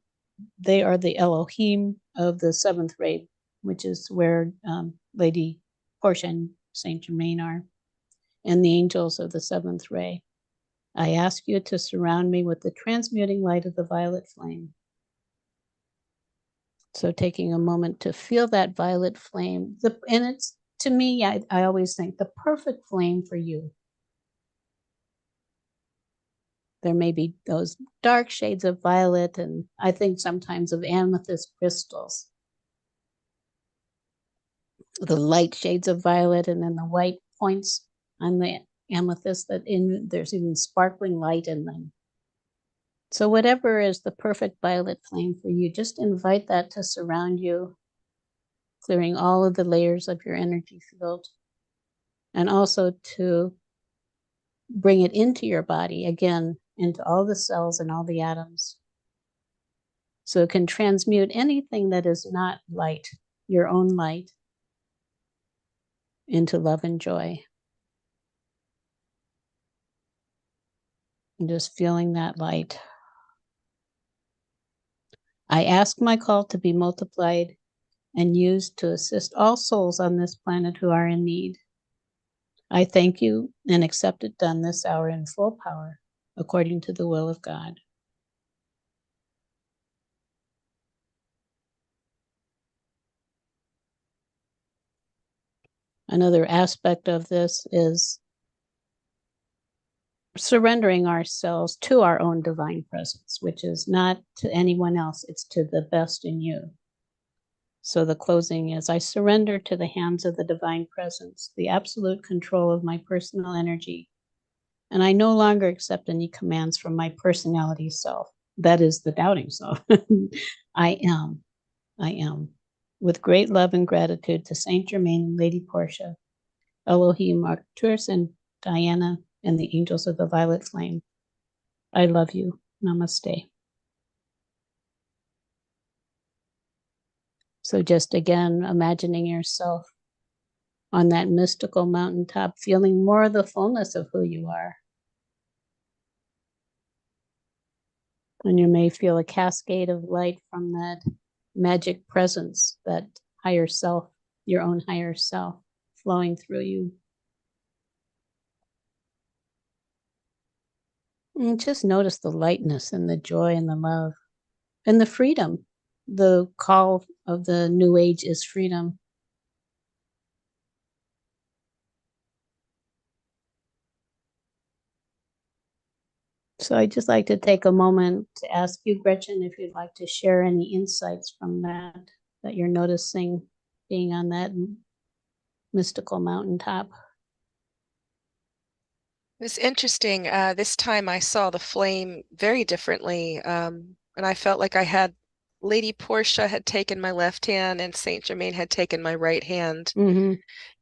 [SPEAKER 1] they are the Elohim of the seventh ray, which is where Lady Portia and Saint Germain are, and the angels of the seventh ray. I ask you to surround me with the transmuting light of the violet flame. So taking a moment to feel that violet flame, and it's, to me, I always think the perfect flame for you. There may be those dark shades of violet, and I think sometimes of amethyst crystals. The light shades of violet, and then the white points on the amethyst there's even sparkling light in them. So whatever is the perfect violet flame for you, just invite that to surround you, clearing all of the layers of your energy field, and also to bring it into your body, again, into all the cells and all the atoms. So it can transmute anything that is not light, your own light, into love and joy. And just feeling that light. I ask my call to be multiplied and used to assist all souls on this planet who are in need. I thank you and accept it done this hour in full power, according to the will of God. Another aspect of this is surrendering ourselves to our own divine presence, which is not to anyone else, it's to the best in you. So the closing is, I surrender to the hands of the divine presence, the absolute control of my personal energy, And I no longer accept any commands from my personality self. That is the doubting self. I am. I am. With great love and gratitude to Saint Germain and Lady Portia, Elohim, Arcturus, and Diana, and the angels of the violet flame. I love you. Namaste. So just again, imagining yourself on that mystical mountaintop, feeling more of the fullness of who you are. And you may feel a cascade of light from that magic presence, that higher self, your own higher self, flowing through you. And just notice the lightness and the joy and the love and the freedom. The call of the new age is freedom. So I'd just like to take a moment to ask you, Gretchen, if you'd like to share any insights from that you're noticing being on that mystical mountaintop.
[SPEAKER 2] It was interesting. This time I saw the flame very differently. And I felt like I had Lady Portia had taken my left hand and Saint Germain had taken my right hand.
[SPEAKER 1] Mm-hmm.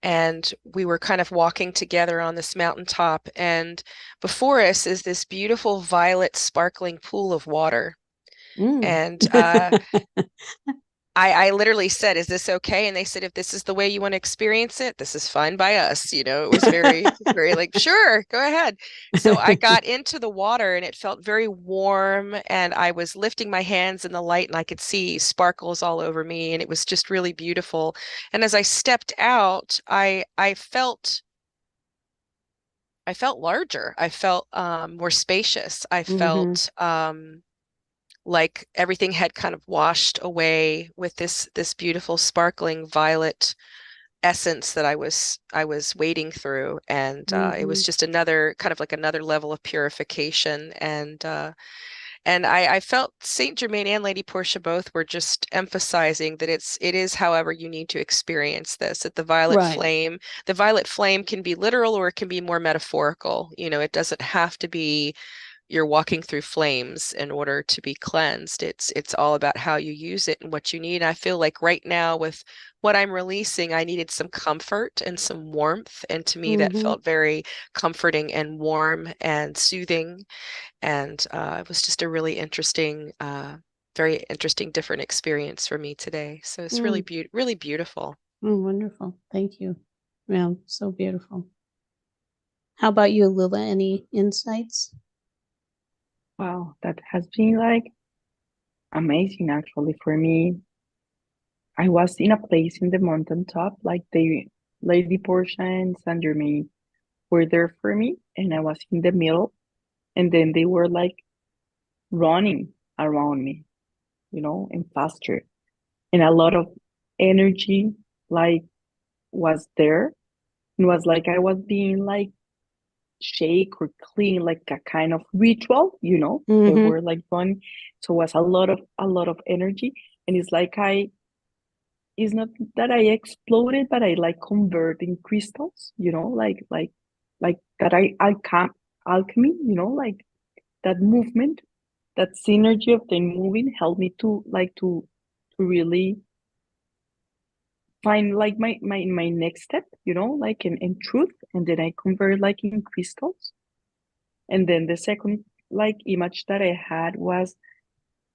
[SPEAKER 2] And we were kind of walking together on this mountaintop. And before us is this beautiful violet sparkling pool of water. And I literally said, "Is this okay?" And they said, "If this is the way you want to experience it, this is fine by us." You know, it was very, very like, "Sure, go ahead." So I got into the water and it felt very warm, and I was lifting my hands in the light and I could see sparkles all over me, and it was just really beautiful. And as I stepped out, I felt larger. I felt more spacious. I felt like everything had kind of washed away with this beautiful sparkling violet essence that I was wading through, and it was just another kind of like another level of purification. And I felt Saint Germain and Lady Portia both were just emphasizing that it is however you need to experience this, that the violet flame can be literal or it can be more metaphorical. You know, it doesn't have to be you're walking through flames in order to be cleansed. It's all about how you use it and what you need. I feel like right now with what I'm releasing, I needed some comfort and some warmth. And to me, that felt very comforting and warm and soothing. And it was just a really interesting, very interesting, different experience for me today. So it's really really beautiful.
[SPEAKER 1] Oh, wonderful. Thank you. Yeah, so beautiful. How about you, Loola? Any insights?
[SPEAKER 3] Wow, that has been like amazing actually for me. I was in a place in the mountaintop, like the Lady Portia and Saint Germain were there for me, and I was in the middle, and then they were like running around me, you know, and faster. And a lot of energy like was there. It was like I was being like shake or clean, like a kind of ritual, you know. They were like running. So it was a lot of energy. And it's like it's not that I exploded, but I like convert in crystals, you know, like that I can't alchemy, you know, like that movement, that synergy of the moving helped me to like to really find like my next step, you know, like in truth. And then I convert like in crystals. And then the second like image that I had was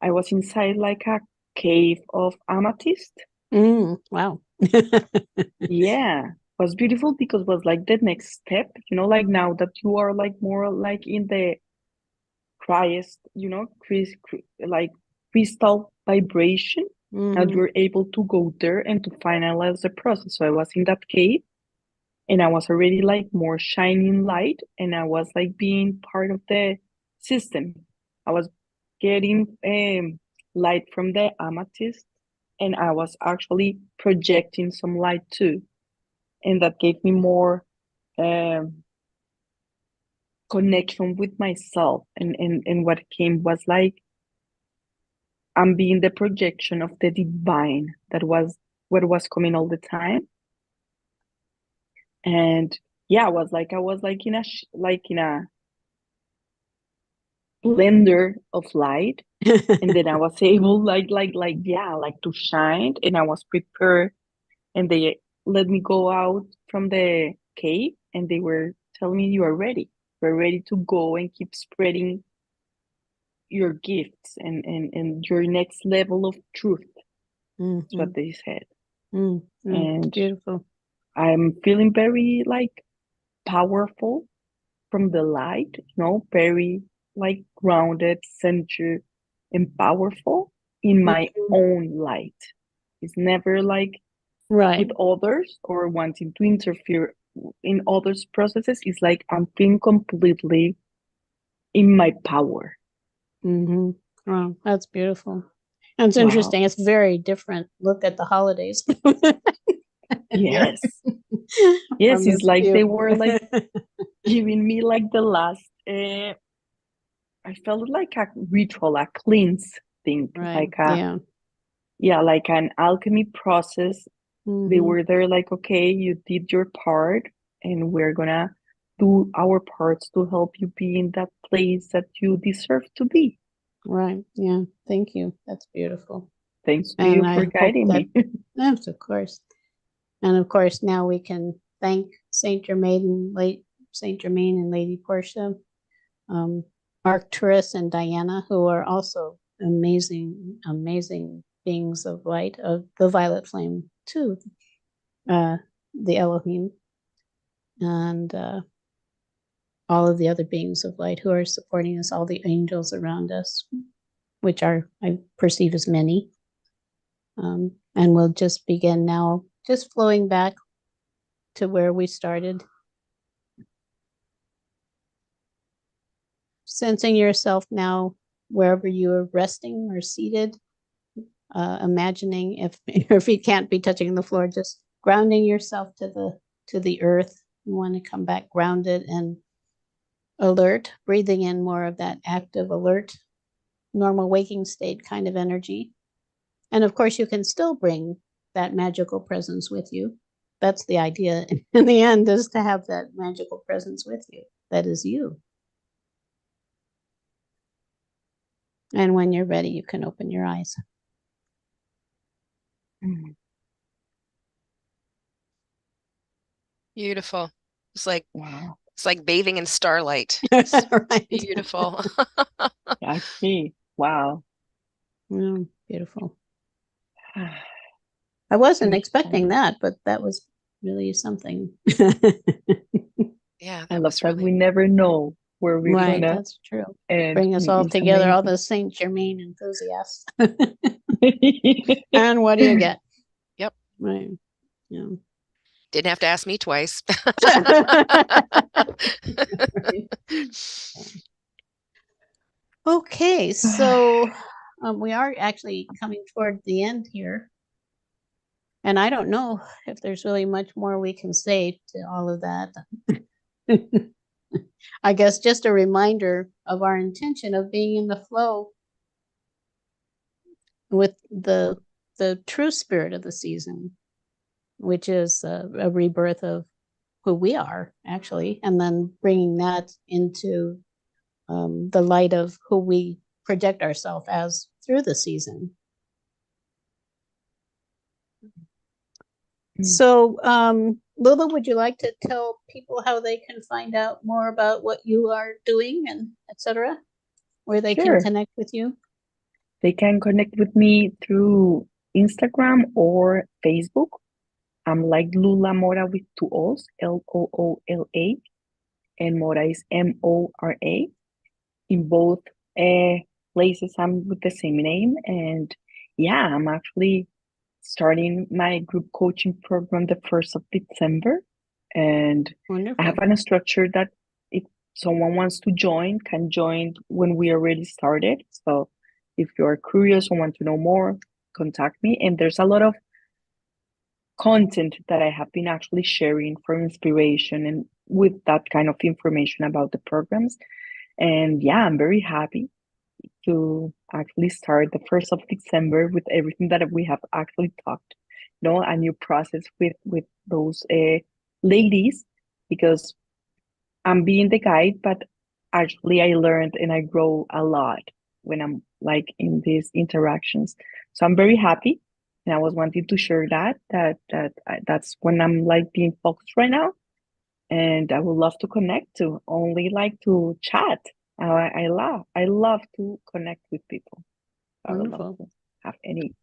[SPEAKER 3] I was inside like a cave of amethyst.
[SPEAKER 1] Wow.
[SPEAKER 3] Yeah, was beautiful because it was like the next step, you know, like now that you are like more like in the highest, you know, like crystal vibration, and you're able to go there and to finalize the process. So I was in that cave and I was already like more shining light, and I was like being part of the system. I was getting light from the amethyst, and I was actually projecting some light too, and that gave me more um, connection with myself. And what came was like I'm being the projection of the divine. That was what was coming all the time. And yeah, I was like in a blender of light, and then I was able to shine, and I was prepared, and they let me go out from the cave, and they were telling me, you are ready. We're ready to go and keep spreading your gifts and your next level of truth. That's what they said. And
[SPEAKER 1] beautiful.
[SPEAKER 3] I'm feeling very like powerful from the light, very like grounded, centered, and powerful in my own light. It's never like
[SPEAKER 1] Right.
[SPEAKER 3] with others or wanting to interfere in others' processes. It's like I'm feeling completely in my power.
[SPEAKER 1] Wow, that's beautiful. And it's
[SPEAKER 3] Wow.
[SPEAKER 1] interesting. It's very different look at the holidays.
[SPEAKER 3] Yes. Yes,
[SPEAKER 1] From
[SPEAKER 3] it's
[SPEAKER 1] this
[SPEAKER 3] like
[SPEAKER 1] view.
[SPEAKER 3] they were like giving me like the last I felt like a ritual, a cleanse thing,
[SPEAKER 1] Right.
[SPEAKER 3] like an alchemy process. They were there like, okay, you did your part, and we're gonna do our parts to help you be in that place that you deserve to be.
[SPEAKER 1] Right. Yeah. Thank you. That's beautiful.
[SPEAKER 3] Thanks to you for guiding me.
[SPEAKER 1] Yes, of course. And of course, now we can thank Saint Germain and Lady Portia, Arcturus and Diana, who are also amazing, amazing beings of light, of the violet flame too, the Elohim, and all of the other beings of light who are supporting us, all the angels around us, which I perceive as many. And we'll just begin now, just flowing back to where we started. Sensing yourself now wherever you are resting or seated, imagining if you can't be touching the floor, just grounding yourself to the earth. You want to come back grounded and alert, breathing in more of that active, alert, normal waking state kind of energy. And of course, you can still bring that magical presence with you. That's the idea in the end, is to have that magical presence with you. That is you. And when you're ready, you can open your eyes.
[SPEAKER 2] Beautiful. It's like,
[SPEAKER 3] wow.
[SPEAKER 2] It's like bathing in starlight. It's right. Beautiful.
[SPEAKER 3] I see. Wow.
[SPEAKER 1] Beautiful. I wasn't expecting that, but that was really something.
[SPEAKER 2] Yeah,
[SPEAKER 3] I love that we never know where we're
[SPEAKER 1] right,
[SPEAKER 3] gonna.
[SPEAKER 1] That's true.
[SPEAKER 3] And
[SPEAKER 1] bring us all together, all the Saint Germain enthusiasts. And what do you get?
[SPEAKER 2] Yep.
[SPEAKER 1] Right. Yeah.
[SPEAKER 2] Didn't have to ask me twice.
[SPEAKER 1] Okay, so we are actually coming toward the end here. And I don't know if there's really much more we can say to all of that. I guess just a reminder of our intention of being in the flow with the true spirit of the season, which is a rebirth of who we are, actually, and then bringing that into the light of who we project ourselves as through the season. So, Loola, would you like to tell people how they can find out more about what you are doing and etc., where they can connect with you?
[SPEAKER 3] They can connect with me through Instagram or Facebook. I'm like Loola Mora with two O's, Loola, and Mora is Mora. In both places, I'm with the same name. And yeah, I'm actually starting my group coaching program the 1st of December. And
[SPEAKER 1] Wonderful.
[SPEAKER 3] I have a structure that if someone wants to join, can join when we already started. So if you're curious or want to know more, contact me. And there's a lot of content that I have been actually sharing for inspiration and with that kind of information about the programs. And yeah, I'm very happy to actually start the 1st of December with everything that we have actually talked, a new process with those ladies, because I'm being the guide, but actually I learned and I grow a lot when I'm like in these interactions. So I'm very happy, and I was wanting to share that's when I'm like being focused right now, and I would love to connect to only like to chat. I love to connect with people. I would love
[SPEAKER 1] Wonderful.
[SPEAKER 3] to have any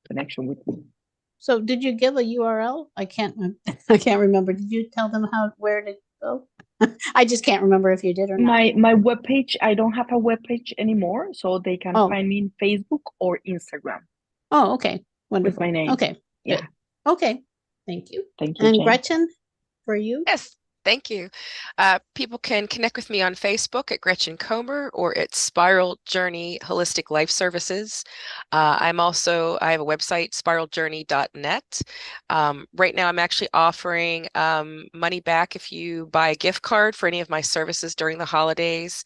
[SPEAKER 3] connection with me.
[SPEAKER 1] So did you give a URL? I can't I can't remember. Did you tell them where to go? I just can't remember if you did or not.
[SPEAKER 3] My webpage, I don't have a webpage anymore, so they can
[SPEAKER 1] Oh.
[SPEAKER 3] find me in Facebook or Instagram
[SPEAKER 1] Oh, okay.
[SPEAKER 3] with
[SPEAKER 1] Wonderful.
[SPEAKER 3] my name.
[SPEAKER 1] Okay.
[SPEAKER 3] Yeah.
[SPEAKER 1] Good. Okay. Thank you.
[SPEAKER 3] Thank you,
[SPEAKER 1] And
[SPEAKER 3] Jane.
[SPEAKER 1] Gretchen, for you?
[SPEAKER 2] Yes, thank you. People can connect with me on Facebook at Gretchen Comer or at Spiral Journey Holistic Life Services. I have a website, spiraljourney.net. Right now, I'm actually offering money back if you buy a gift card for any of my services during the holidays.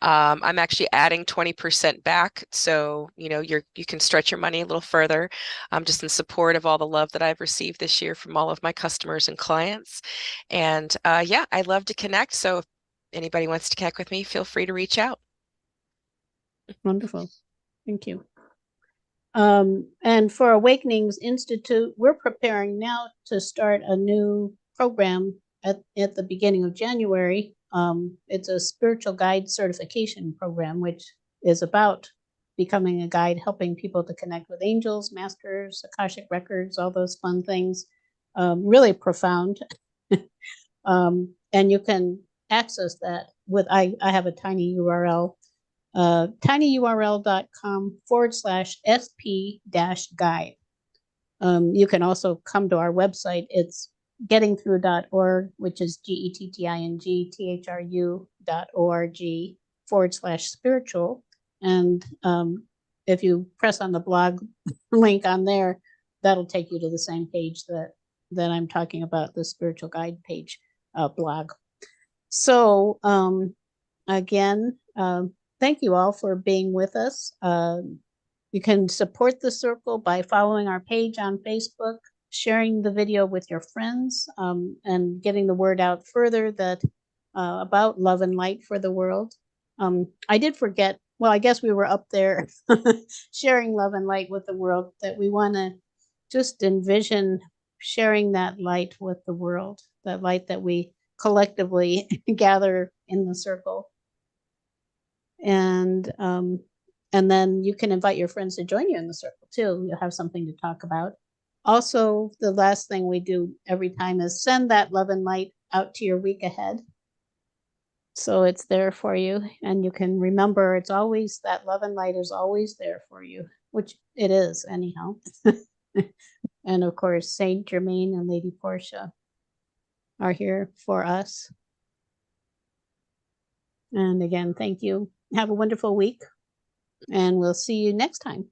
[SPEAKER 2] I'm actually adding 20% back, so you can stretch your money a little further. I'm just in support of all the love that I've received this year from all of my customers and clients. And yeah, I love to connect. So if anybody wants to connect with me, feel free to reach out.
[SPEAKER 1] Wonderful. Thank you. And for Awakenings Institute, we're preparing now to start a new program at the beginning of January. It's a spiritual guide certification program, which is about becoming a guide, helping people to connect with angels, masters, Akashic records, all those fun things. Really profound. And you can access that with, I have a tiny URL, tinyurl.com/sp-guide. You can also come to our website. It's gettingthrough.org, which is gettingthrough.org/spiritual. And if you press on the blog link on there, that'll take you to the same page that I'm talking about, the spiritual guide page blog. So again, thank you all for being with us. You can support the circle by following our page on Facebook, sharing the video with your friends, and getting the word out further that about love and light for the world. I did forget, well, I guess we were up there sharing love and light with the world, that we want to just envision sharing that light with the world, that light that we collectively gather in the circle. And then you can invite your friends to join you in the circle too. You'll have something to talk about. Also, the last thing we do every time is send that love and light out to your week ahead. So it's there for you, and you can remember it's always, that love and light is always there for you, which it is anyhow. And of course, Saint Germain and Lady Portia are here for us. And again, thank you. Have a wonderful week, and we'll see you next time.